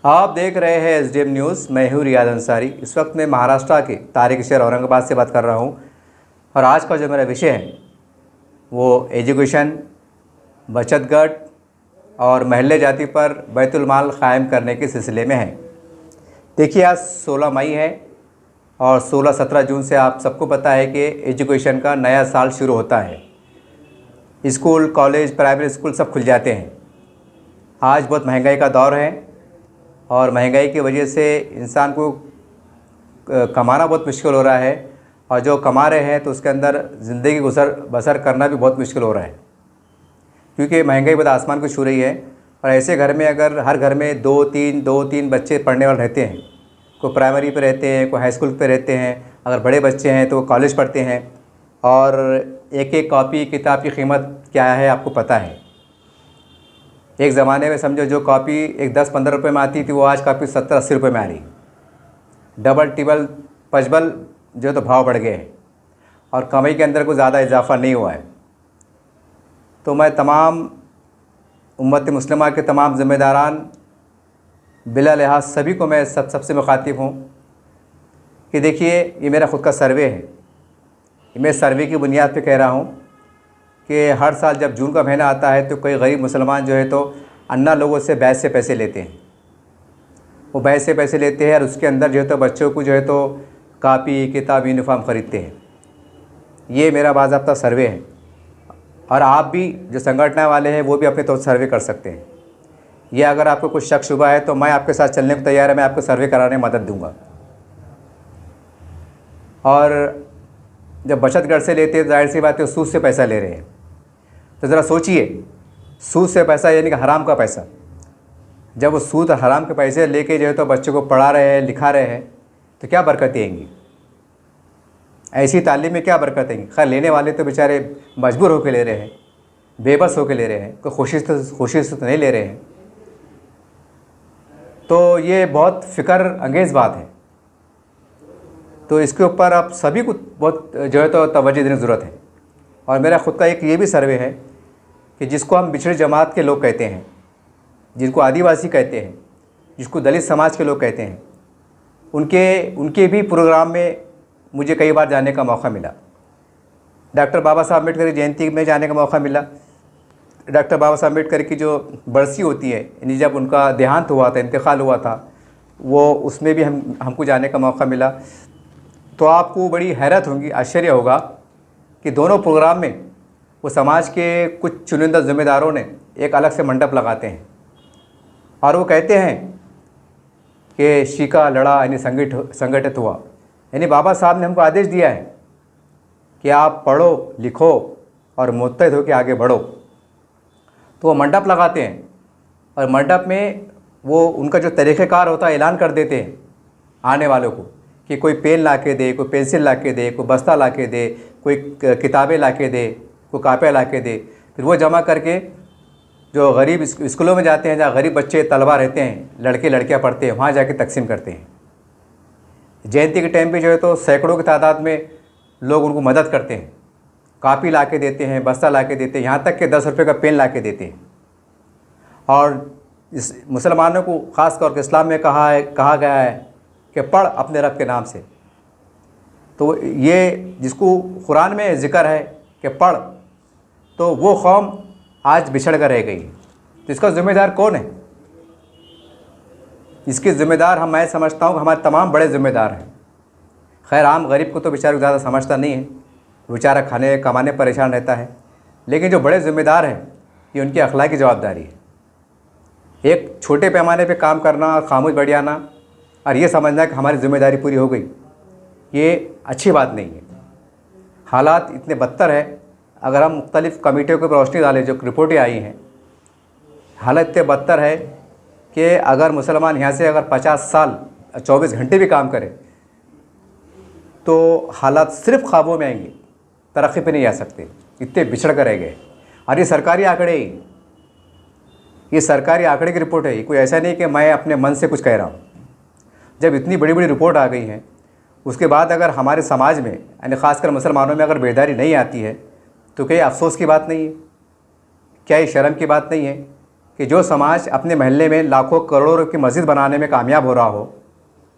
आप देख रहे हैं एसडीएम न्यूज़। मैं हूँ रियाज अंसारी। इस वक्त मैं महाराष्ट्र के तारिक शहर औरंगाबाद से बात कर रहा हूँ और आज का जो मेरा विषय है वो एजुकेशन, बचत गट और महल्ले जाति पर बैतुल माल कायम करने के सिलसिले में है। देखिए, आज 16 मई है और 16-17 जून से आप सबको पता है कि एजुकेशन का नया साल शुरू होता है। स्कूल, कॉलेज, प्राइमरी स्कूल सब खुल जाते हैं। आज बहुत महंगाई का दौर है और महंगाई की वजह से इंसान को कमाना बहुत मुश्किल हो रहा है और जो कमा रहे हैं तो उसके अंदर ज़िंदगी बसर करना भी बहुत मुश्किल हो रहा है, क्योंकि महंगाई बहुत आसमान को छू रही है। और ऐसे घर में अगर हर घर में दो तीन बच्चे पढ़ने वाले रहते हैं, कोई प्राइमरी पे रहते हैं, कोई हाई स्कूल पे रहते हैं, अगर बड़े बच्चे हैं तो कॉलेज पढ़ते हैं, और एक एक कॉपी किताब की कीमत क्या है आपको पता है। एक ज़माने में समझो जो कॉपी एक 10-15 रुपये में आती थी वो आज कॉपी 70-80 रुपये में आ रही। डबल टिबल पचबल जो तो भाव बढ़ गए हैं और कमाई के अंदर कोई ज़्यादा इजाफा नहीं हुआ है। तो मैं तमाम उम्मत मुस्लिमा के तमाम ज़िम्मेदारान बिला लिहाज सभी को मैं सबसे मुखातिब हूँ कि देखिए, ये मेरा ख़ुद का सर्वे है। मैं सर्वे की बुनियाद पे कह रहा हूँ कि हर साल जब जून का महीना आता है तो कई गरीब मुसलमान जो है तो अन्ना लोगों से बैच से पैसे लेते हैं। वो बैच से पैसे लेते हैं और उसके अंदर जो है तो बच्चों को जो है तो कापी, किताब, यूनिफॉर्म ख़रीदते हैं। ये मेरा बाज़ाब्ता सर्वे है और आप भी जो संगठन वाले हैं वो भी अपने तौर पर सर्वे कर सकते हैं। ये अगर आपको कुछ शक शुबा है तो मैं आपके साथ चलने को तैयार है, मैं आपको सर्वे कराने में मदद दूँगा। और जब बचत गट से लेते हैं तो जाहिर सी बात है सूद से पैसा ले रहे हैं। तो ज़रा सोचिए, सूद से पैसा यानी कि हराम का पैसा, जब वो सूद हराम के पैसे लेके जो है तो बच्चों को पढ़ा रहे हैं, लिखा रहे हैं, तो क्या बरकतें आएंगी? ऐसी तालीम में क्या बरकत आएंगी? खैर, लेने वाले तो बेचारे मजबूर होकर ले रहे हैं, बेबस होकर ले रहे हैं, कोई खुशी से तो नहीं ले रहे हैं। तो ये बहुत फ़िक्र अंगेज़ बात है। तो इसके ऊपर आप सभी को बहुत जो है तो तवज्जो देने की ज़रूरत है। और मेरा ख़ुद का एक ये भी सर्वे है कि जिसको हम पिछड़ी जमात के लोग कहते हैं, जिनको आदिवासी कहते हैं, जिसको दलित समाज के लोग कहते हैं, उनके भी प्रोग्राम में मुझे कई बार जाने का मौका मिला। डॉक्टर बाबा साहब अम्बेडकर की जयंती में जाने का मौका मिला। डॉक्टर बाबा साहब अम्बेडकर की जो बरसी होती है, यानी जब उनका देहांत हुआ था, इंतकाल हुआ था, वो उसमें भी हमको जाने का मौका मिला। तो आपको बड़ी हैरत होगी, आश्चर्य होगा कि दोनों प्रोग्राम में वो समाज के कुछ चुनिंदा ज़िम्मेदारों ने एक अलग से मंडप लगाते हैं और वो कहते हैं कि शीका लड़ा यानी संगठित हुआ, यानी बाबा साहब ने हमको आदेश दिया है कि आप पढ़ो, लिखो और मुत्तहिद हो के आगे बढ़ो। तो वो मंडप लगाते हैं और मंडप में वो उनका जो तरीक़ेकार होता है ऐलान कर देते हैं आने वालों को कि कोई पेन ला के दे, कोई पेंसिल ला के दे, कोई बस्ता ला के दे, कोई किताबें ला के दे, कोई कापियाँ ला के दे। फिर वो जमा करके जो गरीब स्कूलों में जाते हैं, जहाँ गरीब बच्चे तलबा रहते हैं, लड़के लड़कियाँ पढ़ते हैं, वहाँ जाके तकसीम करते हैं। जयंती के टाइम पे जो है तो सैकड़ों की तादाद में लोग उनको मदद करते हैं, कापी ला के देते हैं, बस्ता ला के देते हैं, यहाँ तक कि 10 रुपये का पेन ला के देते हैं। और इस मुसलमानों को ख़ास तौर पर इस्लाम में कहा गया है कि पढ़ अपने रब के नाम से। तो ये जिसको कुरान में ज़िक्र है कि पढ़, तो वो कौम आज बिछड़ कर रह गई। तो इसका ज़िम्मेदार कौन है? इसके ज़िम्मेदार मैं समझता हूँ कि हमारे तमाम बड़े ज़िम्मेदार हैं। खैर, आम गरीब को तो बेचारे ज़्यादा समझता नहीं है, बेचारा खाने कमाने परेशान रहता है। लेकिन जो बड़े ज़िम्मेदार हैं, ये उनकी अखलाकी जवाबदारी है। एक छोटे पैमाने पे काम करना और खामोश बैठ जाना और ये समझना कि हमारी ज़िम्मेदारी पूरी हो गई, ये अच्छी बात नहीं है। हालात इतने बदतर है, अगर हम मुख्तलिफ़ कमेटियों के रोशनी डालें, जो रिपोर्टें आई हैं, हालत इतने बदतर है कि अगर मुसलमान यहाँ से अगर 50 साल 24 घंटे भी काम करें तो हालात सिर्फ ख्वाबों में आएंगे, तरक्की पे नहीं आ सकते, इतने बिछड़ कर रह गए। और ये सरकारी आंकड़े ही, ये सरकारी आंकड़े की रिपोर्ट है, ये कोई ऐसा नहीं कि मैं अपने मन से कुछ कह रहा हूँ। जब इतनी बड़ी बड़ी रिपोर्ट आ गई हैं, उसके बाद अगर हमारे समाज में यानी ख़ासकर मुसलमानों में अगर बेदारी नहीं आती है तो क्या अफसोस की बात नहीं है? क्या ये शर्म की बात नहीं है कि जो समाज अपने महल्ले में लाखों करोड़ों की मस्जिद बनाने में कामयाब हो रहा हो,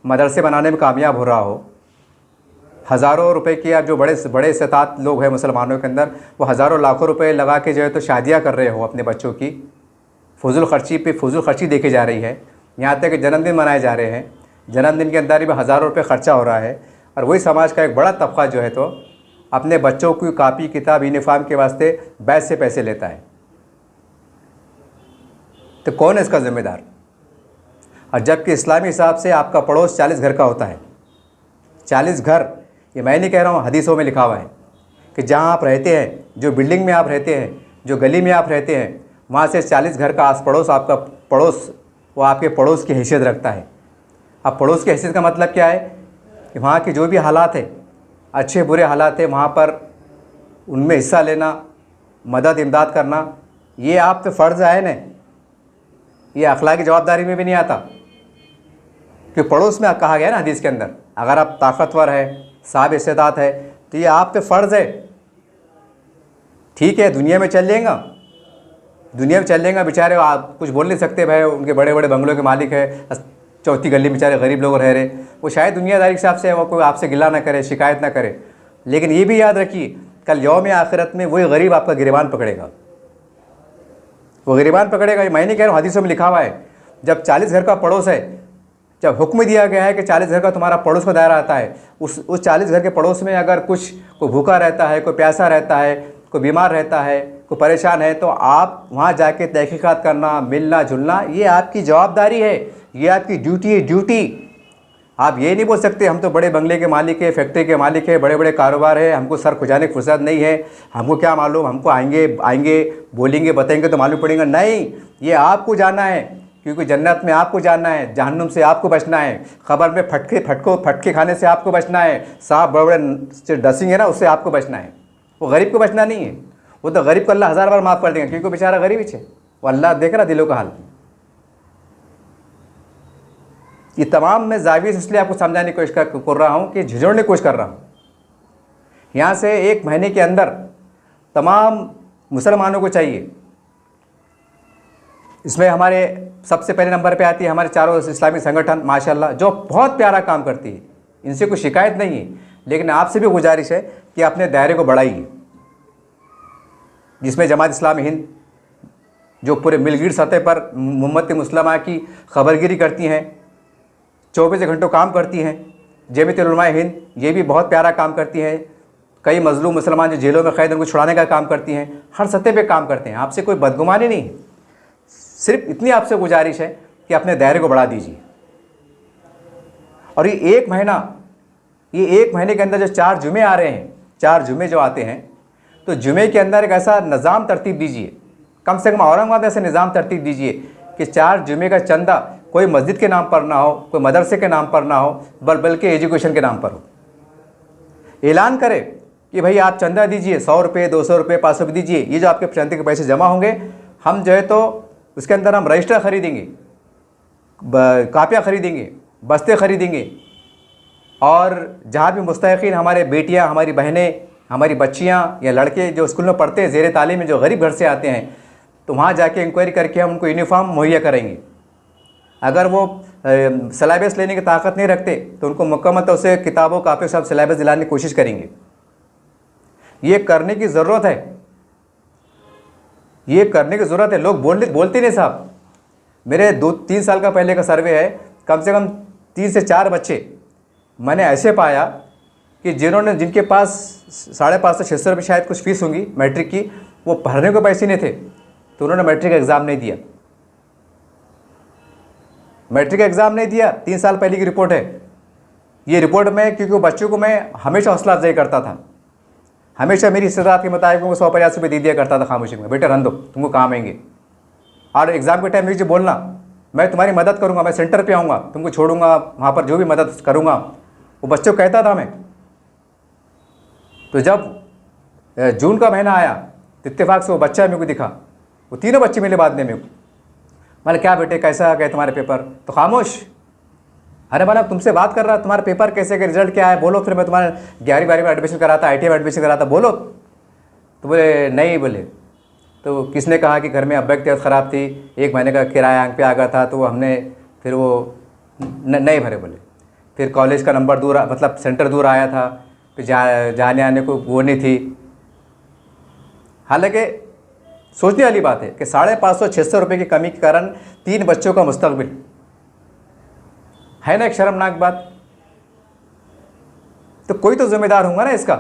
मदरसे बनाने में कामयाब हो रहा हो, हज़ारों रुपए की, आप जो बड़े बड़े इस्तात लोग हैं मुसलमानों के अंदर, वो हज़ारों लाखों रुपए लगा के जो है तो शादियाँ कर रहे हो अपने बच्चों की, फजूल खर्ची पे फजूल खर्ची देखी जा रही है। यहाँ तक कि जन्मदिन मनाए जा रहे हैं, जन्मदिन के अंदर भी हज़ारों रुपये खर्चा हो रहा है। और वही समाज का एक बड़ा तबका जो है तो अपने बच्चों की कापी किताब यूनिफॉर्म के वास्ते बैच से पैसे लेता है। तो कौन है इसका ज़िम्मेदार? और जबकि इस्लामी हिसाब से आपका पड़ोस 40 घर का होता है। 40 घर, ये मैं नहीं कह रहा हूँ, हदीसों में लिखा हुआ है कि जहाँ आप रहते हैं, जो बिल्डिंग में आप रहते हैं, जो गली में आप रहते हैं, वहाँ से 40 घर का आस पड़ोस आपका पड़ोस, वो आपके पड़ोस की हैसियत रखता है। अब पड़ोस की हैसियत का मतलब क्या है कि वहाँ के जो भी हालात है, अच्छे बुरे हालात है, वहाँ पर उनमें हिस्सा लेना, मदद इमदाद करना, ये आप पे फ़र्ज़ है ना, ये अखलाकी जवाबदारी में भी नहीं आता। कि पड़ोस में कहा गया ना हदीस के अंदर, अगर आप ताकतवर है, साहब इस्तात है, तो ये आप पे फ़र्ज़ है। ठीक है, दुनिया में चल लेगा, दुनिया में चल लेगा, बेचारे आप कुछ बोल नहीं सकते भाई, उनके बड़े बड़े बंगलों के मालिक है, चौथी गली में बेचारे गरीब लोग रह रहे, वो शायद दुनियादारी के हिसाब से वो कोई आपसे गिला ना करे, शिकायत ना करे। लेकिन ये भी याद रखिए, कल यौम आखिरत में वही गरीब आपका गिरबान पकड़ेगा, वो गिरबान पकड़ेगा। मैं नहीं कह रहा हूँ, हदीसों में लिखा हुआ है। जब 40 घर का पड़ोस है, जब हुक्म दिया गया है कि 40 घर का तुम्हारा पड़ोस का दायरा आता है, उस 40 घर के पड़ोस में अगर कोई भूखा रहता है, कोई प्यासा रहता है, कोई बीमार रहता है, कोई परेशान है, तो आप वहाँ जाके तहकीकात करना, मिलना जुलना, ये आपकी जवाबदारी है, ये आपकी ड्यूटी है, ड्यूटी। आप ये नहीं बोल सकते हम तो बड़े बंगले के मालिक है, फैक्ट्री के मालिक है, बड़े बड़े कारोबार है, हमको सर खुजाने की फुर्सत नहीं है, हमको क्या मालूम, हमको आएंगे बोलेंगे बताएंगे तो मालूम पड़ेगा। नहीं, ये आपको जाना है, क्योंकि जन्नत में आपको जाना है, जहन्नुम से आपको बचना है, ख़बर में फटके खाने से आपको बचना है, सांप बड़े बड़े डसेंगे ना, उससे आपको बचना है। वो गरीब को बचना नहीं है। वो तो गरीब को अल्लाह 1000 बार माफ़ कर देगा, क्योंकि बेचारा गरीब ही है। वो अल्लाह देख रहा दिलों का हाल। ये तमाम मैं जाविये से इसलिए आपको समझाने की कोशिश कर रहा हूँ, कि झिझोड़ने की कोशिश कर रहा हूँ। यहाँ से 1 महीने के अंदर तमाम मुसलमानों को चाहिए, इसमें हमारे सबसे पहले नंबर पे आती है हमारे चारों इस्लामिक संगठन माशाल्लाह, जो बहुत प्यारा काम करती है, इनसे कोई शिकायत नहीं है। लेकिन आपसे भी गुजारिश है कि अपने दायरे को बढ़ाइए, जिसमें जमात इस्लामी हिंद, जो पूरे मिलगिर सतह पर उम्मत मुस्लिमा की खबरगिरी करती हैं, 24 घंटों काम करती हैं। जमीयत उलमा हिंद, ये भी बहुत प्यारा काम करती हैं। कई मजलूम मुसलमान जो जेलों में कैद, उनको छुड़ाने का काम करती हैं, हर सतह पे काम करते हैं। आपसे कोई बदगुमानी नहीं है, सिर्फ इतनी आपसे गुजारिश है कि अपने दायरे को बढ़ा दीजिए। और ये 1 महीने के अंदर जो 4 जुमे आ रहे हैं, 4 जुमे जो आते हैं, तो जुमे के अंदर एक ऐसा निज़ाम तरतीब दीजिए, कम से कम औरंगाबाद ऐसे निज़ाम तरतीब दीजिए कि 4 जुमे का चंदा कोई मस्जिद के नाम पर ना हो, कोई मदरसे के नाम पर ना हो, बल्कि एजुकेशन के नाम पर हो। ऐलान करें कि भाई आप चंदा दीजिए, 100 रुपये, 200 रुपये, 500 रुपये दीजिए। ये जो आपके चंदे के पैसे जमा होंगे, हम जो है तो उसके अंदर हम रजिस्टर ख़रीदेंगे, कापियाँ ख़रीदेंगे, बस्ते ख़रीदेंगे, और जहाँ भी मुस्तहिक़ीन हमारे बेटियाँ, हमारी बहनें, हमारी बच्चियाँ या लड़के जो स्कूल में पढ़ते हैं, ज़ेर तालीम में जो गरीब घर से आते हैं, तो वहाँ जाके इंक्वायरी करके हम उनको यूनिफॉर्म मुहैया करेंगे। अगर वो सिलेबस लेने की ताकत नहीं रखते तो उनको मुकम्मल तौर से किताबों कापियों सब सिलेबस दिलाने की कोशिश करेंगे। ये करने की ज़रूरत है, ये करने की ज़रूरत है। लोग बोलते नहीं साहब। मेरे 2-3 साल का पहले का सर्वे है, कम से कम 3 से 4 बच्चे मैंने ऐसे पाया कि जिनके पास 550-600 रुपये शायद कुछ फ़ीस होंगी मैट्रिक की, वो भरने को पैसे नहीं थे, तो उन्होंने मैट्रिक एग्ज़ाम नहीं दिया। मैट्रिक एग्ज़ाम नहीं दिया, 3 साल पहले की रिपोर्ट है। ये रिपोर्ट में, क्योंकि वो बच्चों को मैं हमेशा हौसला अफजाई करता था, हमेशा मेरी इस्तात के मुताबिक उनको 150 रुपये दे दिया करता था खामोशी में, बेटा रन दो, तुमको काम आएंगे। और एग्ज़ाम के टाइम मुझे बोलना, मैं तुम्हारी मदद करूँगा, मैं सेंटर पे आऊँगा, तुमको छोड़ूंगा, वहाँ पर जो भी मदद करूँगा। वो बच्चों को कहता था मैं। तो जब जून का महीना आया, इत्तेफाक से वो बच्चा मेरे को दिखा, वो तीनों बच्चे मिले बाद में मेरे को। मैंने क्या बेटे कैसा गए तुम्हारे पेपर? तो खामोश। अरे मैंने तुमसे बात कर रहा, तुम्हारा पेपर कैसे गए, रिजल्ट क्या है, बोलो। फिर मैं तुम्हारे 11वीं 12वीं में एडमिशन कराता, ITI में एडमिशन कराता, बोलो। तो बोले नहीं, बोले तो किसने कहा कि घर में अब्बा की तबीयत ख़राब थी, 1 महीने का किराया आंख पे आ गया था, तो हमने फिर वो नहीं भरे बोले। फिर कॉलेज का नंबर दूर, मतलब सेंटर दूर आया था, फिर जाने आने को वो नहीं थी। हालांकि सोचने वाली बात है कि 550-600 रुपये की कमी के कारण 3 बच्चों का मुस्तकबिल है ना, एक शर्मनाक बात। तो कोई तो जिम्मेदार होगा ना इसका,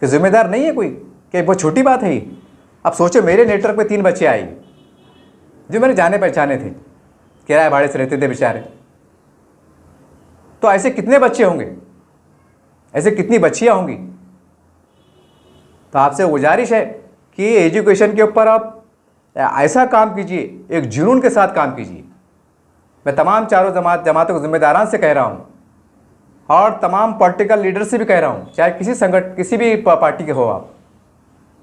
कि जिम्मेदार नहीं है कोई, कि बहुत छोटी बात है ये। अब सोचो मेरे नेटवर्क पे 3 बच्चे आए जो मेरे जाने पहचाने थे, किराए भाड़े से रहते थे बेचारे। तो ऐसे कितने बच्चे होंगे, ऐसे कितनी बच्चियां होंगी। तो आपसे गुजारिश है कि एजुकेशन के ऊपर आप ऐसा काम कीजिए, एक जुनून के साथ काम कीजिए। मैं तमाम चारों जमातों के जिम्मेदारान से कह रहा हूँ और तमाम पॉलिटिकल लीडर से भी कह रहा हूँ, चाहे किसी भी पार्टी के हो आप,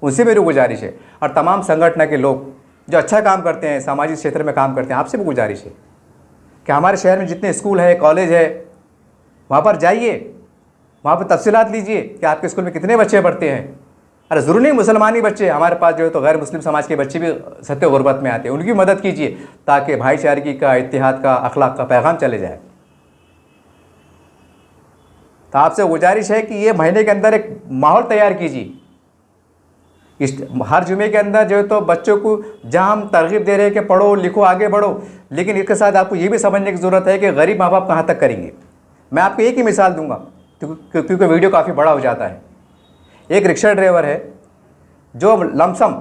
उनसे मेरी गुजारिश है। और तमाम संगठन के लोग जो अच्छा काम करते हैं, सामाजिक क्षेत्र में काम करते हैं, आपसे भी गुजारिश है कि हमारे शहर में जितने स्कूल है, कॉलेज है, वहाँ पर जाइए, वहाँ पर तफसीलात लीजिए कि आपके स्कूल में कितने बच्चे पढ़ते हैं। अरे ज़रूरी नहीं मुसलमानी बच्चे, हमारे पास जो है तो गैर मुस्लिम समाज के बच्चे भी सत्य गुरबत में आते हैं, उनकी मदद कीजिए ताकि भाईचारगी का, इत्तेहाद का, अखलाक का पैगाम चले जाए। तो आपसे गुजारिश है कि ये महीने के अंदर एक माहौल तैयार कीजिए। हर जुमे के अंदर जो है तो बच्चों को जहाँ हम तरगीब दे रहे हैं कि पढ़ो लिखो आगे बढ़ो, लेकिन इसके साथ आपको ये भी समझने की ज़रूरत है कि गरीब माँ बाप कहाँ तक करेंगे। मैं आपको एक ही मिसाल दूंगा क्योंकि वीडियो काफ़ी बड़ा हो जाता है। एक रिक्शा ड्राइवर है जो लमसम,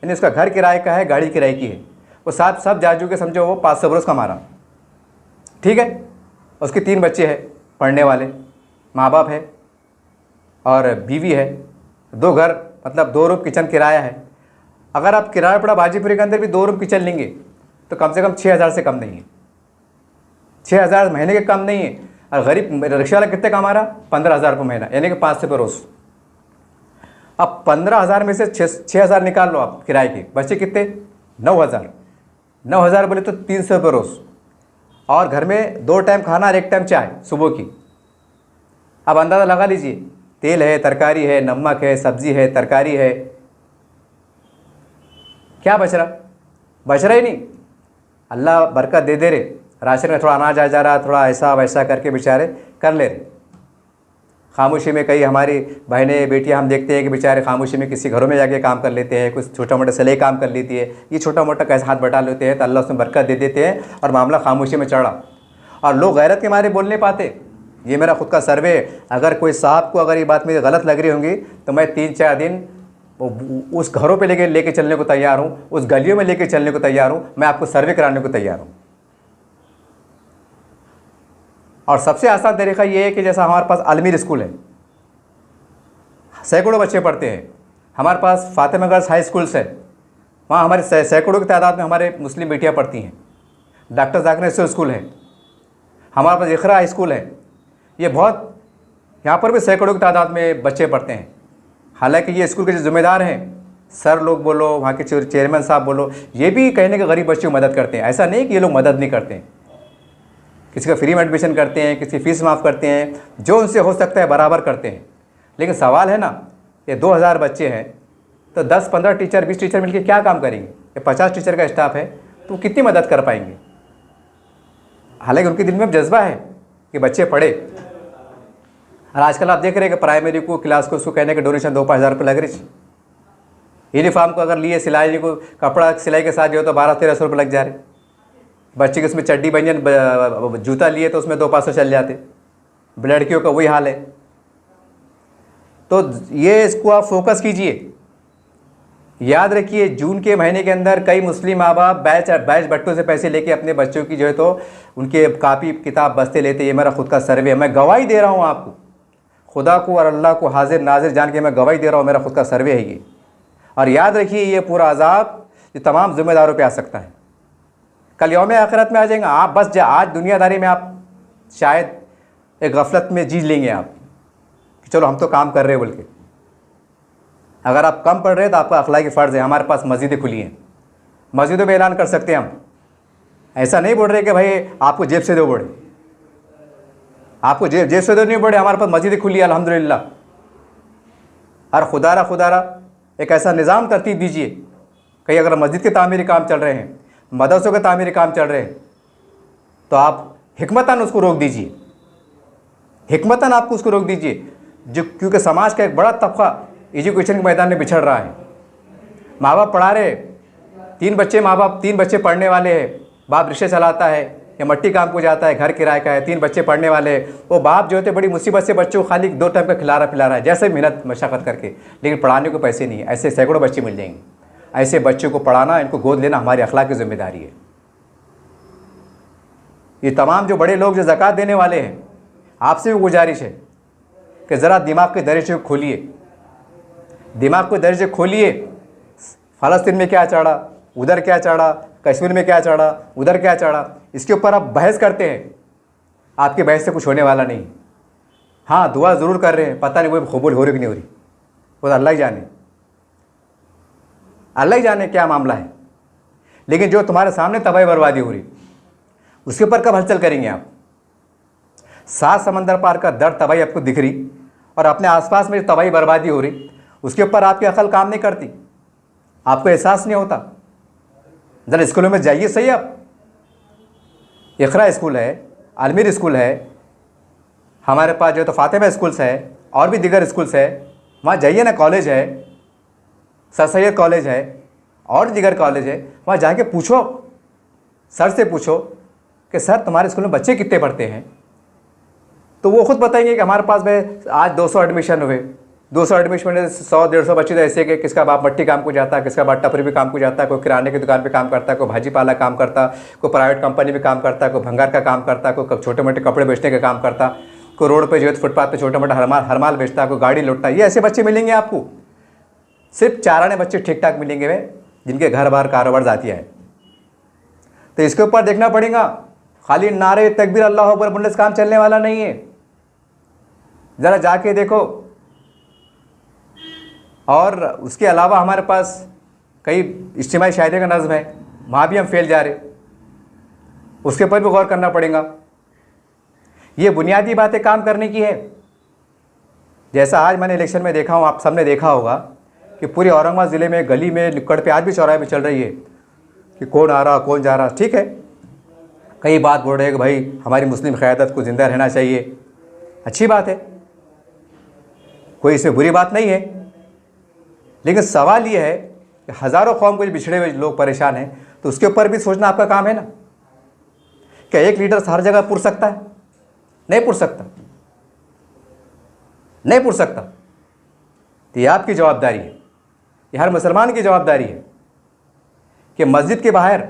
यानी उसका घर किराए का है, गाड़ी किराए की है, वो सब जाजू के समझो वो 500 बरस कमा रहा, ठीक है। उसके 3 बच्चे हैं पढ़ने वाले, माँ बाप है और बीवी है, 2 घर, मतलब 2 रूम किचन किराया है। अगर आप किराया पड़ा बाजीपुरी के अंदर भी 2 रूम किचन लेंगे तो कम से कम 6000 से कम नहीं है, 6000 महीने के कम नहीं है। और गरीब रिक्शा वाला कितने कमा रहा, 15000 रुपये महीना, यानी कि 500 रुपये रोज़। अब 15000 में से 6000 निकाल लो आप किराए के, बच्चे कितने, 9000 बोले तो 300 रुपये रोज़। और घर में 2 टाइम खाना और 1 टाइम चाय सुबह की। अब अंदाज़ा लगा लीजिए, तेल है, तरकारी है, नमक है, सब्जी है, तरकारी है, क्या बच रहा ही नहीं। अल्लाह बरकत दे रहे, राशन में थोड़ा अनाज आ जा रहा, थोड़ा ऐसा वैसा करके बेचारे कर ले रहे। खामोशी में कई हमारी बहनें बेटियां हम देखते हैं कि बेचारे खामोशी में किसी घरों में जाके काम कर लेते हैं, कुछ छोटा मोटा सिलाई काम कर लेती है, ये छोटा मोटा कैसे हाथ बटा लेते हैं तो अल्लाह उसमें बरकत दे देते हैं और मामला खामोशी में चढ़ा। और लोग गैरत के मारे बोल नहीं पाते। ये मेरा खुद का सर्वे, अगर कोई साहब को अगर ये बात मेरी गलत लग रही होंगी तो मैं 3-4 दिन उस घरों पे लेके चलने को तैयार हूँ, उस गलियों में लेके चलने को तैयार हूँ, मैं आपको सर्वे कराने को तैयार हूँ। और सबसे आसान तरीका ये है कि जैसा हमारे पास अलमीर स्कूल है, सैकड़ों बच्चे पढ़ते हैं। हमारे पास फातिमा गर्ल्स हाई स्कूल्स है, वहाँ हमारे सैकड़ों की तादाद में हमारे मुस्लिम बेटियाँ पढ़ती हैं। डॉक्टर जाकिर नाइक स्कूल है, हमारे पास इकरा हाई स्कूल है, ये बहुत, यहाँ पर भी सैकड़ों की तादाद में बच्चे पढ़ते हैं। हालांकि ये स्कूल के जो जिम्मेदार हैं, सर लोग बोलो, वहाँ के चेयरमैन साहब बोलो, ये भी कहने के गरीब बच्चों की मदद करते हैं। ऐसा नहीं कि ये लोग मदद नहीं करते हैं, किसी का फ्री में एडमिशन करते हैं, किसी की फ़ीस माफ़ करते हैं, जो उनसे हो सकता है बराबर करते हैं। लेकिन सवाल है ना, ये 2000 बच्चे हैं तो 10-15 टीचर, 20 टीचर मिलकर क्या काम करेंगे। ये 50 टीचर का स्टाफ है तो कितनी मदद कर पाएंगे। हालांकि उनके दिल में जज्बा है कि बच्चे पढ़े। और आजकल आप देख रहे हैं कि प्राइमरी को क्लास को उसको कहने के डोनेशन 2-5 हज़ार रुपये लग रही है। यूनिफॉर्म को अगर लिए, सिलाई को, कपड़ा सिलाई के साथ जो तो 1200-1300 रुपये लग जा रहे। बच्चे के उसमें चड्डी बनियान जूता लिए तो उसमें 200-500 चल जाते। लड़कियों का वही हाल है। तो ये इसको आप फोकस कीजिए। याद रखिए, जून के महीने के अंदर कई मुस्लिम माँ बाप बैच बट्टों से पैसे लेके अपने बच्चों की जो है तो उनके कापी किताब बस्ते लेते। ये मेरा खुद का सर्वे है, मैं गवाही दे रहा हूँ आपको, खुदा को और अल्लाह को हाजिर नाजिर जान के मैं गवाही दे रहा हूँ, मेरा खुद का सर्वे है ये। और याद रखिए, ये पूरा अजाब ये तमाम जिम्मेदारों पे आ सकता है, कल यौम आखिरत में आ जाएगा। आप बस आज दुनियादारी में आप शायद एक गफलत में जी लेंगे आप कि चलो हम तो काम कर रहे हैं बोल के। अगर आप कम पढ़ रहे हैं तो आपका अखलाकी फ़र्ज़ है। हमारे पास मस्जिदें खुली हैं, मस्जिदों में ऐलान कर सकते हैं हम। ऐसा नहीं बोल रहे कि भाई आपको जेब से दो बोले, आपको जेब से दो नहीं बोले, हमारे पास मस्जिदें खुली है अल्हम्दुलिल्लाह। और खुदारा एक ऐसा निज़ाम तरतीब दीजिए, कहीं अगर मस्जिद के तामीरी काम चल रहे हैं, मदरसों के तामीरी काम चल रहे हैं, तो आप हिकमतन उसको रोक दीजिए, हिकमतन आपको उसको रोक दीजिए। जो क्योंकि समाज का एक बड़ा तबका एजुकेशन के मैदान में बिछड़ रहा है। माँ बाप पढ़ा रहे, 3 बच्चे, माँ बाप 3 बच्चे पढ़ने वाले हैं, बाप रिक्शे चलाता है या मट्टी काम को जाता है, घर किराए का है, 3 बच्चे पढ़ने वाले हैं, वो बाप जो होते बड़ी मुसीबत से बच्चों को खाली 2 टाइम का खिला रहा है, जैसे मेहनत मशक्क़त करके, लेकिन पढ़ाने को पैसे नहीं है। ऐसे सैकड़ों बच्चे मिल जाएंगे। ऐसे बच्चों को पढ़ाना, इनको गोद लेना हमारी अखलाक की जिम्मेदारी है। ये तमाम जो बड़े लोग जो ज़कात देने वाले हैं, आपसे भी गुजारिश है कि ज़रा दिमाग के दरीचे खोलिए, दिमाग के दरीचे खोलिए। फ़लस्तीन में क्या चढ़ा, उधर क्या चढ़ा, कश्मीर में क्या चढ़ा, उधर क्या चढ़ा, इसके ऊपर आप बहस करते हैं। आपकी बहस से कुछ होने वाला नहीं। हाँ, दुआ ज़रूर कर रहे हैं, पता नहीं वो कबूल हो रही कि नहीं हो रही, वो तो अल्लाह ही जाने, अल्लाह ही जाने क्या मामला है। लेकिन जो तुम्हारे सामने तबाही बर्बादी हो रही, उसके ऊपर कब हलचल करेंगे आप? 7 समंदर पार का दर्द तबाही आपको दिख रही, और अपने आसपास में जो तबाही बर्बादी हो रही, उसके ऊपर आपकी अकल काम नहीं करती, आपको एहसास नहीं होता। ज़रा स्कूलों में जाइए सही। आप इकरा स्कूल है, आलमीर स्कूल है, हमारे पास जो तो फातिमा स्कूल्स है, और भी दीगर स्कूल्स है, वहाँ जाइए ना। कॉलेज है, सर सैयद कॉलेज है, और दीगर कॉलेज है, वहाँ जाके पूछो, सर से पूछो कि सर तुम्हारे स्कूल में बच्चे कितने पढ़ते हैं, तो वो खुद बताएंगे कि हमारे पास में आज 200 एडमिशन हुए। 200 एडमिशन में 100-150 बच्चे तो ऐसे कि किसका बाप मट्टी काम को जाता है, किसका बाप टपरी भी काम को जाता है, कोई किराने की दुकान पे काम करता है, कोई भाजी पाला काम करता, कोई प्राइवेट कंपनी में काम करता है, कोई भंगार का काम करता है, कोई छोटे मोटे कपड़े बेचने का काम करता, कोई रोड पे जो है फुटपाथ पे छोटा मोटा हरमाल बेचता है, कोई गाड़ी लुटता है। ये ऐसे बच्चे मिलेंगे आपको। सिर्फ 4 आने बच्चे ठीक ठाक मिलेंगे वे, जिनके घर बार कारोबार जातिया है। तो इसके ऊपर देखना पड़ेगा। खाली नारे तकबीर अल्लाह अकबर बोलने से काम चलने वाला नहीं है। ज़रा जाके देखो। और उसके अलावा हमारे पास कई इज्तिमाई शायरी का नज़्म है, वहाँ भी हम फेल जा रहे, उसके ऊपर भी गौर करना पड़ेगा। ये बुनियादी बातें काम करने की है। जैसा आज मैंने इलेक्शन में देखा हूँ, आप सबने देखा होगा कि पूरे औरंगाबाद ज़िले में गली में नुक्कड़ पे आज भी चौराहे में चल रही है कि कौन आ रहा कौन जा रहा। ठीक है, कई बात बोल रहे हैं कि भाई हमारी मुस्लिम क़यादत को ज़िंदा रहना चाहिए, अच्छी बात है, कोई इसमें बुरी बात नहीं है। लेकिन सवाल ये है कि हज़ारों कौम को बिछड़े हुए लोग परेशान हैं, तो उसके ऊपर भी सोचना आपका काम है ना। क्या एक लीडर हर जगह पुर सकता है? नहीं पुर सकता, नहीं पुर सकता। तो ये आपकी जवाबदारी है, ये हर मुसलमान की जवाबदारी है कि मस्जिद के बाहर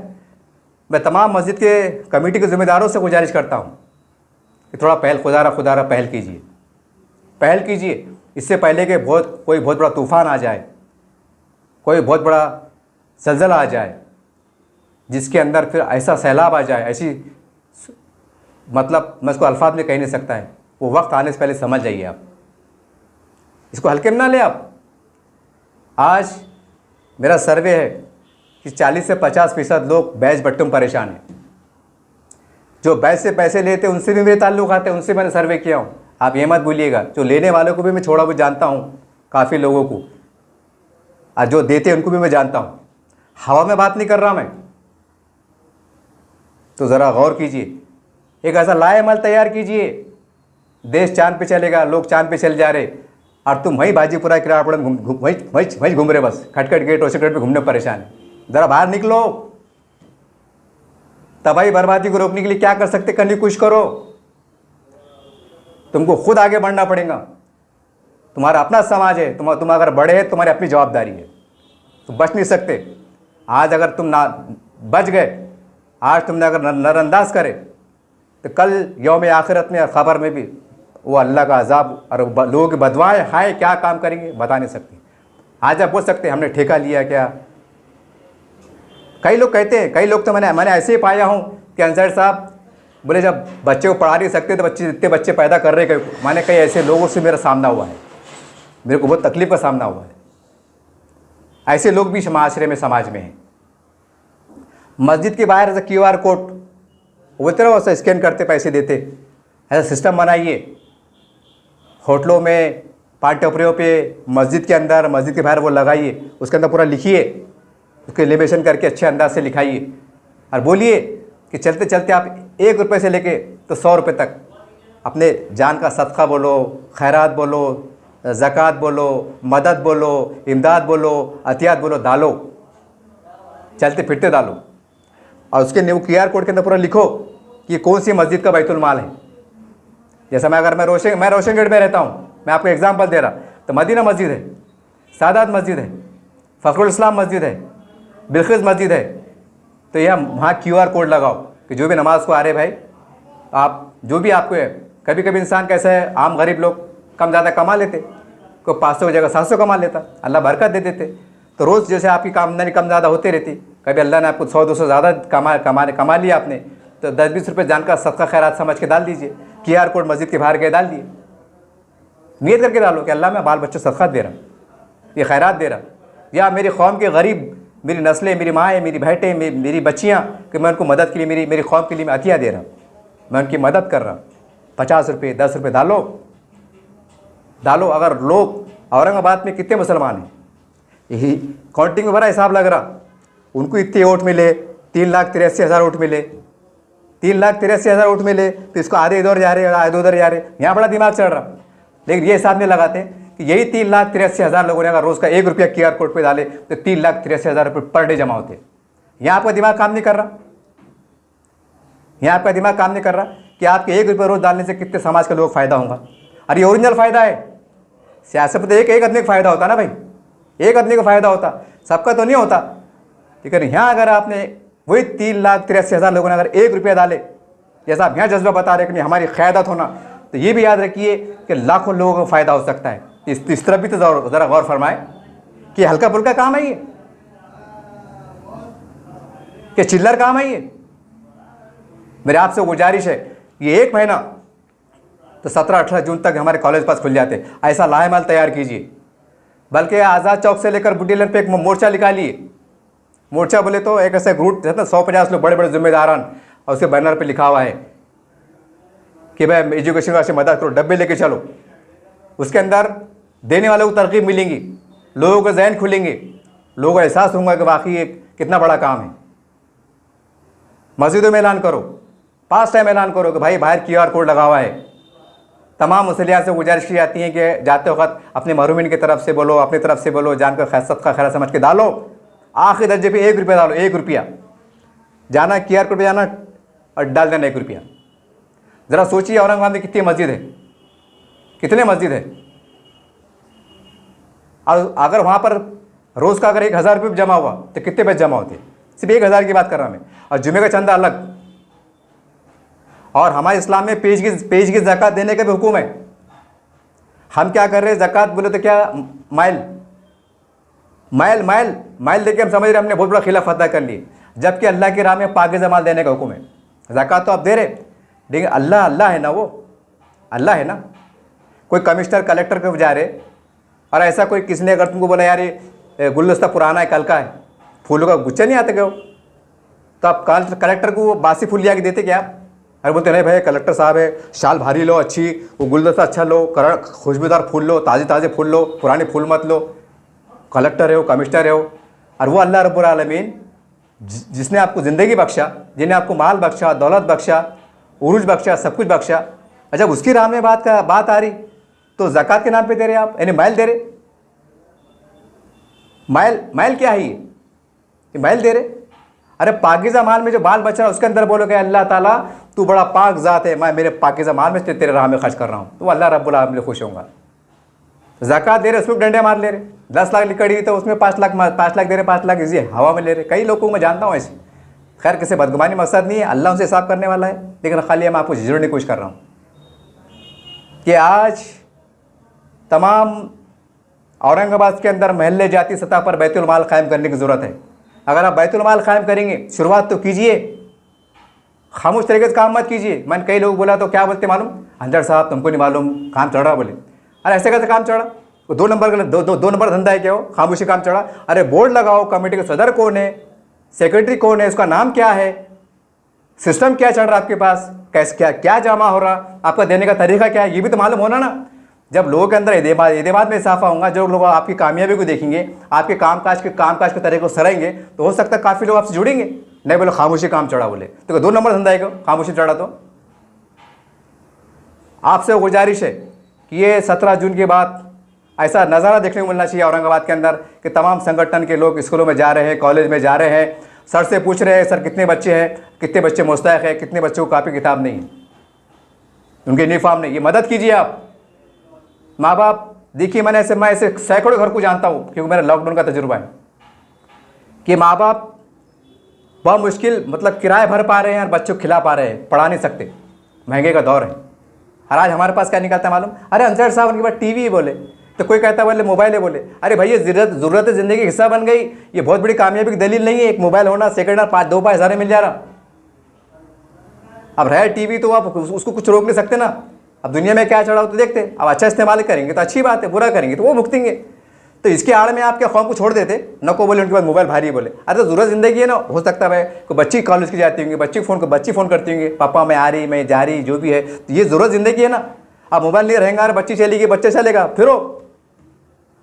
मैं तमाम मस्जिद के कमेटी के ज़िम्मेदारों से गुजारिश करता हूँ कि थोड़ा खुदारा पहल कीजिए, पहल कीजिए। इससे पहले कि कोई बहुत बड़ा तूफ़ान आ जाए, कोई बहुत बड़ा ज़लज़ला आ जाए, जिसके अंदर फिर ऐसा सैलाब आ जाए, ऐसी मतलब मैं इसको अल्फाज में कह नहीं सकता है, वो वक्त आने से पहले समझ जाइए आप, इसको हल्के में ना ले आप। आज मेरा सर्वे है कि 40 से 50% लोग बैच बट्टों में परेशान हैं। जो बैच से पैसे लेते हैं उनसे भी मेरे ताल्लुक़ आते हैं, उनसे मैंने सर्वे किया हूँ। आप ये मत भूलिएगा, जो लेने वालों को भी मैं थोड़ा बहुत जानता हूँ, काफ़ी लोगों को, और जो देते हैं उनको भी मैं जानता हूँ। हवा में बात नहीं कर रहा मैं। तो ज़रा गौर कीजिए, एक ऐसा लाएमल तैयार कीजिए, देश चांद पे चलेगा, लोग चांद पे चल जा रहे, और तुम वहीं बाजीपुरा किराया पड़े वहीं घूम रहे, बस खटखट गेट ओसे गेट पर घूमने परेशान है। ज़रा बाहर निकलो। तबाही बर्बादी को रोकने के लिए क्या कर सकते, करने की कोशिश करो। तुमको खुद आगे बढ़ना पड़ेगा। तुम्हारा अपना समाज है, तुम अगर बड़े हैं, तुम्हारी अपनी जवाबदारी है, तुम बच नहीं सकते। आज अगर तुम ना बच गए, आज तुमने अगर नज़रअंदाज करे, तो कल यौम आखिरत में ख़बर में भी वो अल्लाह का अजाब और लोगों की बदवाएँ हाय क्या काम करेंगे बता नहीं सकते। आज आप बोल सकते हैं हमने ठेका लिया क्या। कई लोग कहते हैं, कई लोग तो मैंने ऐसे ही पाया हूँ कि अंसारी साहब बोले जब बच्चे को पढ़ा नहीं सकते तो इतने बच्चे पैदा कर रहे। मैंने कई ऐसे लोगों से मेरा सामना हुआ है, मेरे को बहुत तकलीफ़ का सामना हुआ है। ऐसे लोग भी माशरे में, समाज में हैं। मस्जिद के बाहर ऐसा QR कोड वो तरह वैसा स्कैन करते पैसे देते, ऐसा सिस्टम बनाइए। होटलों में पान टपरियों पे मस्जिद के अंदर, मस्जिद के बाहर वो लगाइए, उसके अंदर पूरा लिखिए, उसके एलिवेशन करके अच्छे अंदाज से लिखाइए और बोलिए कि चलते चलते आप 1 रुपये से लेके तो 100 रुपये तक अपने जान का सदका बोलो, खैरात बोलो, ज़कात बोलो, मदद बोलो, इमदाद बोलो, अतियात बोलो, डालो, चलते फिरते डालो। और उसके वो QR कोड के अंदर पूरा लिखो कि कौन सी मस्जिद का बैतुल माल है। जैसा मैं रोशन गेट में रहता हूँ, मैं आपको एग्जांपल दे रहा, तो मदीना मस्जिद है, सादात मस्जिद है, फ़खरुल इस्लाम मस्जिद है, बिल्किस मस्जिद है। तो यह वहाँ QR कोड लगाओ कि जो भी नमाज को आ रहे भाई, आप जो भी आपको है। कभी कभी इंसान कैसा है, आम गरीब लोग कम ज़्यादा कमा लेते, कोई 500 की जगह 700 कमा लेता, अल्लाह बरकत दे देते। तो रोज़ जैसे आपकी आमदनी कम ज़्यादा होती रहती, कभी अल्लाह ने आपको 100-200 ज़्यादा कमा लिया आपने, तो 10-20 रुपये जान का सदका खैरात समझ के डाल दीजिए। QR कोड मस्जिद के बाहर गए डाल दिए, नियत करके डालो कि अल्लाह मैं बाल बच्चों सदका दे रहा, ये खैरात दे रहा, या मेरी कौम के गरीब, मेरी नस्लें, मेरी माएँ, मेरी बहटें, मेरी बच्चियाँ, कि मैं उनको मदद के लिए, मेरी कौम के लिए मैं अतिया दे रहा, मैं उनकी मदद कर रहा। 50 रुपये, 10 रुपये डालो। अगर लोग औरंगाबाद में कितने मुसलमान हैं, यही काउंटिंग में बड़ा हिसाब लग रहा, उनको इतने वोट मिले, 3,83,000 वोट मिले, 3,83,000 वोट मिले, तो इसको आधे इधर जा रहे, आधे उधर जा रहे, यहाँ बड़ा दिमाग चल रहा। लेकिन ये हिसाब नहीं लगाते कि यही 3,83,000 लोगों ने अगर रोज़ का 1 रुपया QR कोड पे डाले तो 3,83,000 रुपये पर डे जमा होते। यहाँ आपका दिमाग काम नहीं कर रहा, यहाँ आपका दिमाग काम नहीं कर रहा कि आपके 1 रुपये रोज़ डालने से कितने समाज के लोग फ़ायदा होगा। और ये ओरिजिनल फ़ायदा है। सियासत में तो एक आदमी का फ़ायदा होता ना भाई, एक आदमी का फ़ायदा होता, सबका तो नहीं होता। लेकिन यहाँ अगर आपने वही 3,83,000 लोगों ने अगर 1 रुपया डाले, जैसा आप यहाँ जज्बा बता रहे कि नहीं हमारी क़यादत होना, तो ये भी याद रखिए कि लाखों लोगों को फ़ायदा हो सकता है। इस तरफ भी तो ज़रा गौर फरमाएं कि हल्का फुल्का काम है ये, कि चिल्लर काम है ये। मेरे आपसे गुजारिश है, ये 1 महीना तो 17-18 जून तक हमारे कॉलेज पास खुल जाते, ऐसा लाहेमाल तैयार कीजिए। बल्कि आज़ाद चौक से लेकर बुड्डी लाइन पे एक मोर्चा निकालिए। मोर्चा बोले तो एक ऐसा ग्रुप जैसे 150 लोग बड़े बड़े जिम्मेदारान, और उसके बैनर पे लिखा हुआ है कि भाई एजुकेशन वाले मदद करो, डब्बे लेके चलो। उसके अंदर देने वालों को तरकीब मिलेंगी, लोगों के जहन खुलेंगे, लोगों को एहसास होगा कि वाकई ये कितना बड़ा काम है। मस्जिदों में ऐलान करो, 5 टाइम ऐलान करो कि भाई बाहर QR कोड लगा हुआ है। तमाम मुसलियात से गुजारिश की जाती है कि जाते वक्त अपने महरूमीन की तरफ से बोलो, अपनी तरफ से बोलो, जानकर सदका खैरात समझ के डालो। आखिरी दर्जे पे 1 रुपया डालो, 1 रुपया जाना QR कोड पे जाना और डाल देना 1 रुपया। ज़रा सोचिए औरंगाबाद में कितनी मस्जिद है, कितने मस्जिद है, और अगर वहाँ पर रोज़ का अगर 1,000 रुपये जमा हुआ तो कितने पैसे जमा होते? सिर्फ 1,000 की बात कर रहा मैं, और जुमे का चंदा अलग। और हमारे इस्लाम में पेज की ज़कात देने का भी हुक्म है। हम क्या कर रहे हैं, ज़कात बोले तो क्या माइल देके हम समझ रहे हमने बहुत बड़ा खिलाफ अदा कर लिए, जबकि अल्लाह की राह में पाकीज़ा माल देने का हुक्म है। ज़कात तो आप दे रहे, लेकिन अल्लाह है ना, वो अल्लाह है ना। कोई कमिश्नर कलेक्टर के जा रहे, और ऐसा कोई किसने अगर तुमको बोला यार ये गुलदस्ता पुराना है, कल का है, फूलों का गुच्छा नहीं आता क्या, तो आप कलेक्टर को बासी फूल लिया के देते क्या? अरे बोलते नहीं भाई कलेक्टर साहब है, शाल भारी लो अच्छी, वो गुलदस्ता अच्छा लो, खुशबूदार फूल लो, ताज़े फूल लो, पुराने फूल मत लो। कलेक्टर हो, कमिश्नर हो, और वो अल्लाह रब्बुल आलमीन जिसने आपको ज़िंदगी बख्शा, जिन्हें आपको माल बख्शा, दौलत बख्शा, उरूज बख्शा, सब कुछ बख्शा, और जब उसकी राह में बात आ रही तो ज़कात के नाम पे दे रहे आप, यानी माइल दे रहे। माइल क्या है ये माइल दे रहे? अरे पाकीज़ा माल में जो बाल बच रहा है उसके अंदर बोलोगे अल्लाह ताला तू बड़ा पाक ज़ात है, मैं मेरे पाकीज़ा माल में तेरे राह में खर्च कर रहा हूँ, तो अल्लाह रब्बुल आलमीन खुश होगा। ज़कात दे रहे उसमें डंडे मार ले रहे, 10 लाख लिखड़ी हुई तो उसमें 5 लाख दे रहे, 5 लाख इजी हवा में ले रहे। कई लोगों को मैं जानता हूँ ऐसे, खैर किसी बदगुमानी मकसद नहीं है, अल्लाह उनसे हिसाब करने वाला है। लेकिन खाली मैं आपको झिझड़ने की कोशिश कर रहा हूँ कि आज तमाम औरंगाबाद के अंदर महल्ले जाती सतह पर बैतुल माल कायम करने की ज़रूरत है। अगर आप बैतुल माल कायम करेंगे, शुरुआत तो कीजिए, खामोश तरीके से काम मत कीजिए। मैंने कई लोग बोला तो क्या बोलते मालूम, अंजर साहब तुमको नहीं मालूम काम चढ़ रहा, बोले अरे ऐसे कैसे काम चढ़ा, वो 2 नंबर का दो नंबर धंधा है क्या, वो खामोशी काम चढ़ा। अरे बोर्ड लगाओ, कमेटी के सदर कौन है, सेक्रेटरी कौन है, उसका नाम क्या है, सिस्टम क्या चल रहा है आपके पास, कैसे क्या जमा हो रहा, आपका देने का तरीका क्या है, ये भी तो मालूम होना ना। जब लोगों के अंदर एतमाद में इजाफा होगा, जो लोग आपकी कामयाबी को देखेंगे, आपके कामकाज के तरीके को सराहेंगे, तो हो सकता है काफ़ी लोग आपसे जुड़ेंगे। नहीं बोले खामोशी काम चढ़ा, बोले तो 2 नंबर धंधा है खामोशी चढ़ा। तो आपसे गुजारिश है कि ये 17 जून के बाद ऐसा नज़ारा देखने को मिलना चाहिए औरंगाबाद के अंदर कि तमाम संगठन के लोग स्कूलों में जा रहे हैं, कॉलेज में जा रहे हैं, सर से पूछ रहे हैं सर कितने बच्चे हैं, कितने बच्चे मुस्तैक हैं, कितने बच्चों को कापी किताब नहीं है, उनके यूनिफॉर्म नहीं। ये मदद कीजिए आप माँ बाप। देखिए मैं ऐसे सैकड़ों घर को जानता हूँ क्योंकि मेरा लॉकडाउन का तजुर्बा है कि माँ बाप बहुत मुश्किल मतलब किराए भर पा रहे हैं और बच्चों को खिला पा रहे हैं, पढ़ा नहीं सकते, महंगे का दौर है। और आज हमारे पास क्या निकलता है मालूम, अरे अंसर साहब उनके पास टीवी बोले, तो कोई कहता है बोले मोबाइल है बोले। अरे भाई ये ज़रूरत ज़िंदगी का हिस्सा बन गई, ये बहुत बड़ी कामयाबी की दलील नहीं है एक मोबाइल होना, सेकंड हैंड 2-5 हज़ार में मिल जा रहा। अब रहे टीवी तो आप उसको कुछ रोक नहीं सकते ना। अब दुनिया में क्या चढ़ा हो तो देखते, अब अच्छा इस्तेमाल करेंगे तो अच्छी बात है, बुरा करेंगे तो वो भुगतेंगे। तो इसके आड़ में आप क्या कौम को छोड़ देते न को बोले उनके बाद मोबाइल भारी बोले। अरे तो ज़रूरत ज़िंदगी है ना, हो सकता है कोई बच्ची कॉलेज की जाती होंगी, बच्ची फ़ोन करती होंगी, पापा मैं आ रही, मैं जा रही, जो भी है, तो ये ज़रूरत ज़िंदगी है ना। आप मोबाइल नहीं रहेंगे, अरे बच्ची चलेगी, बच्चे चलेगा, फिरो।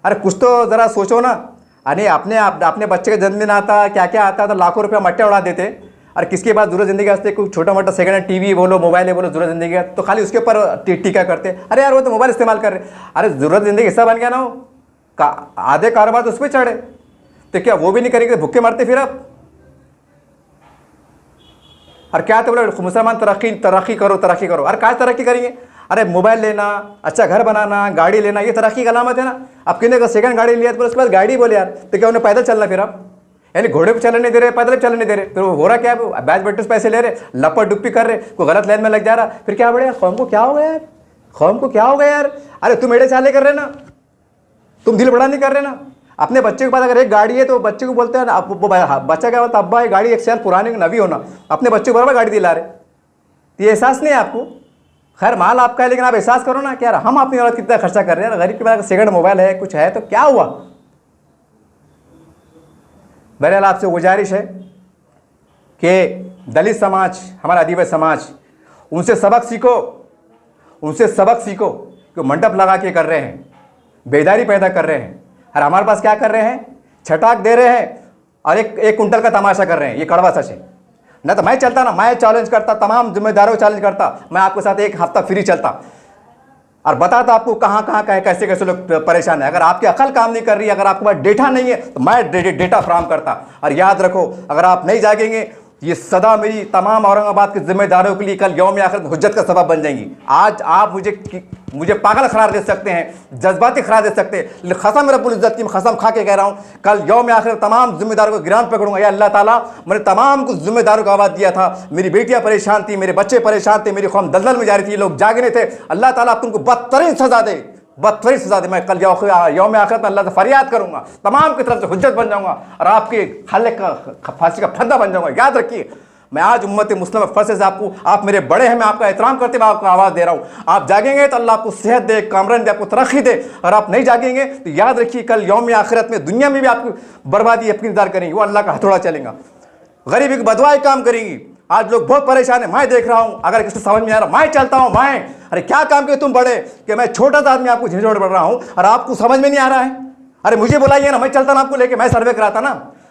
अरे कुछ तो ज़रा सोचो ना। अरे अपने बच्चे का जन्मदिन आता, क्या क्या आता, तो लाखों रुपया मट्टे उड़ा देते। और किसके बाद ज़रूरत ज़िंदगी वास्ते कोई छोटा मोटा सेकंड हैंड टीवी बोलो, मोबाइल है बोलो, ज़रूरत ज़िंदगी तो खाली उसके ऊपर टीका करते। अरे यार वो तो मोबाइल इस्तेमाल कर रहे, अरे ज़रूरत ज़िंदगी हिस्सा बन गया ना हो आधे कारोबार तो उस पर चढ़े, तो क्या वो भी नहीं करेंगे, भूखे मरते फिर आप। और क्या तो बोले मुसलमान तरक्की करो। अरे क्या तरक्की करेंगे? अरे मोबाइल लेना, अच्छा घर बनाना, गाड़ी लेना, ये तरक्की का अलामत है ना। अब कितने का सेकंड गाड़ी लिया तो उसके बाद गाड़ी बोले यार, तो क्या उन्हें पैदल चलना फिर आप, यानी घोड़े पे चलने नहीं दे रहे, पैदल चलने नहीं दे रहे, फिर हो रहा क्या, बैच बैठे पैसे ले रहे, लपट डुप्पी कर रहे, कोई गलत लाइन में लग जा रहा, फिर क्या बढ़िया कौम को क्या हो गया यार, कौम को क्या हो गया यार। अरे तुम एड़े चाले कर रहे ना, तुम दिल बड़ा नहीं कर रहे ना। अपने बच्चे के पास अगर एक गाड़ी है तो बच्चे को बोलते हैं ना, बच्चा क्या बोलता है, अब्बा ये गाड़ी 1 साल पुरानी नवी होना, अपने बच्चे को बराबर गाड़ी दिला रहे। ये एहसास नहीं है आपको। खैर माल आपका है लेकिन आप एहसास करो ना कि यार हम अपनी औरत कितना खर्चा कर रहे हैं। गरीब के पास सेकंड मोबाइल है, कुछ है तो क्या हुआ। बहरहाल आपसे गुजारिश है कि दलित समाज, हमारा आदिवासी समाज, उनसे सबक सीखो कि मंडप लगा के कर रहे हैं, बेदारी पैदा कर रहे हैं। और हमारे पास क्या कर रहे हैं, छटाक दे रहे हैं और एक कुंटल का तमाशा कर रहे हैं। ये कड़वा सच है ना। तो मैं चलता ना, मैं चैलेंज करता, तमाम जिम्मेदारों को चैलेंज करता, मैं आपके साथ 1 हफ्ता फ्री चलता और बताता आपको कहाँ कैसे लोग परेशान है। अगर आपकी अकल काम नहीं कर रही है, अगर आपके पास डेटा नहीं है तो मैं डेटा फ्राहम करता। और याद रखो, अगर आप नहीं जागेंगे, ये सदा मेरी तमाम औरंगाबाद के जिम्मेदारों के लिए कल यौम आखिरत हुज्जत का सबब बन जाएंगी। आज आप मुझे पागल करार दे सकते हैं, जज्बाती करार दे सकते हैं, लेकिन कसम रब्बुल इज्जत की कसम खा के कह रहा हूँ, कल यौम आखिरत तमाम जिम्मेदारों को गिरान पकड़ूंगा। या अल्लाह ताला, मैंने तमाम कुछ जिम्मेदारों को आवाज़ दिया था, मेरी बेटियाँ परेशान थी, मेरे बच्चे परेशान थे, मेरी कौम दलदल में जा रही थी, लोग जागने थे। अल्लाह ताला आप तुमको बदतरीन सजा दे, बदतरीन सजा दे। मैं कल यौम आखिरत में अल्लाह से फरियाद करूंगा, तमाम की तरफ से हुज्जत बन जाऊंगा और आपके हल्ले का फांसी का फंदा बन जाऊंगा। याद रखिए, मैं आज उम्मत मुस्लिम फर्ज से आप मेरे बड़े हैं, मैं आपका एहतराम करते हुए आपको आवाज़ दे रहा हूँ। आप जागेंगे तो अल्लाह आपको सेहत दे, कामरान दे, आपको तरक्की दे। और आप नहीं जागेंगे तो याद रखिए, कल यौम आखिरत में दुनिया में भी आपकी बर्बादी अपनी इंतजार करेंगे, वो अल्लाह का हथौड़ा चलेगा, गरीबी की बदवाई काम करेंगी। आज लोग बहुत परेशान है, मैं देख रहा हूँ। अगर किसी समझ में आ रहा, मैं चलता हूँ, मैं अरे क्या काम किए तुम बड़े, कि मैं छोटा सा आदमी आपको झिझोड़ पड़ रहा हूँ और आपको समझ में नहीं आ रहा है। अरे मुझे बुलाइए ना, मैं चलता ना आपको लेके, मैं सर्वे कराता ना।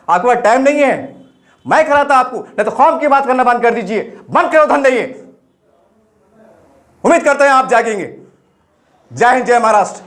आपके पास टाइम नहीं है, मैं कराता आपको, नहीं तो कौम की बात करना बंद कर दीजिए, बंद करो धंधे ये। उम्मीद करते हैं आप जागेंगे। जय हिंद, जय महाराष्ट्र।